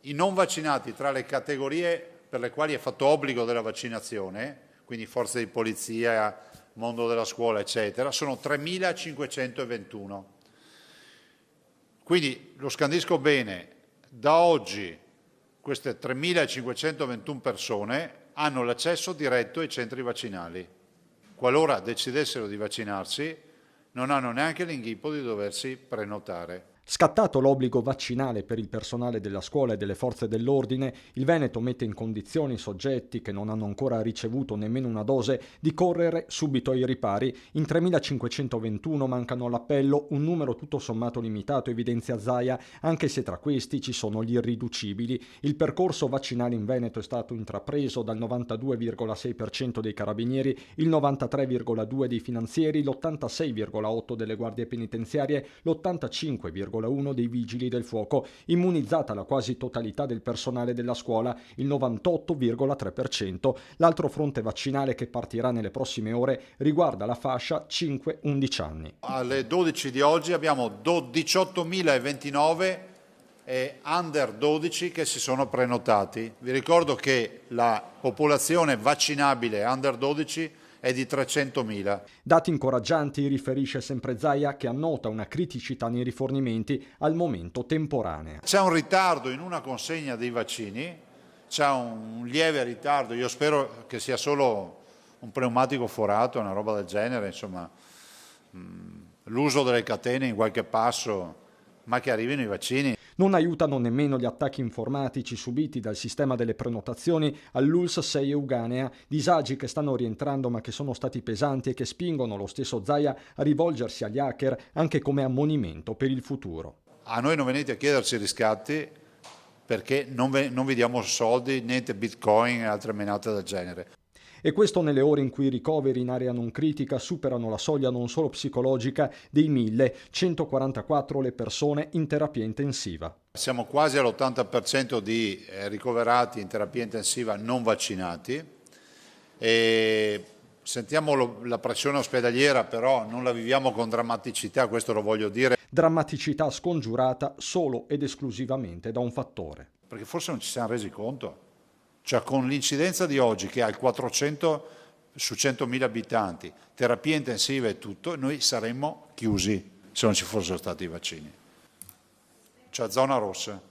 i non vaccinati tra le categorie per le quali è fatto obbligo della vaccinazione, quindi forze di polizia, mondo della scuola, eccetera, sono 3.521. Quindi lo scandisco bene, da oggi queste 3.521 persone hanno l'accesso diretto ai centri vaccinali. Qualora decidessero di vaccinarsi, non hanno neanche l'inghippo di doversi prenotare. Scattato l'obbligo vaccinale per il personale della scuola e delle forze dell'ordine, il Veneto mette in condizioni i soggetti che non hanno ancora ricevuto nemmeno una dose di correre subito ai ripari. In 3.521 mancano all'appello, un numero tutto sommato limitato, evidenzia Zaia, anche se tra questi ci sono gli irriducibili. Il percorso vaccinale in Veneto è stato intrapreso dal 92,6% dei carabinieri, il 93,2% dei finanzieri, l'86,8% delle guardie penitenziarie, l'85,1% dei vigili del fuoco, immunizzata la quasi totalità del personale della scuola, il 98,3%. L'altro fronte vaccinale che partirà nelle prossime ore riguarda la fascia 5-11 anni. Alle 12 di oggi abbiamo 18.029 under 12 che si sono prenotati. Vi ricordo che la popolazione vaccinabile under 12 è di 300.000. Dati incoraggianti, riferisce sempre Zaia, che annota una criticità nei rifornimenti al momento temporanea. C'è un ritardo in una consegna dei vaccini, c'è un lieve ritardo, io spero che sia solo un pneumatico forato, una roba del genere, insomma, l'uso delle catene in qualche passo, ma che arrivino i vaccini. Non aiutano nemmeno gli attacchi informatici subiti dal sistema delle prenotazioni all'ULSS 6 Euganea, disagi che stanno rientrando ma che sono stati pesanti e che spingono lo stesso Zaia a rivolgersi agli hacker anche come ammonimento per il futuro. A noi non venite a chiederci riscatti perché non vi diamo soldi, niente bitcoin e altre menate del genere. E questo nelle ore in cui i ricoveri in area non critica superano la soglia non solo psicologica dei 1.144 le persone in terapia intensiva. Siamo quasi all'80% di ricoverati in terapia intensiva non vaccinati e sentiamo la pressione ospedaliera, però non la viviamo con drammaticità, questo lo voglio dire. Drammaticità scongiurata solo ed esclusivamente da un fattore. Perché forse non ci siamo resi conto. Cioè con l'incidenza di oggi che ha il 400 su 100.000 abitanti, terapia intensiva e tutto, noi saremmo chiusi se non ci fossero stati i vaccini. Cioè zona rossa.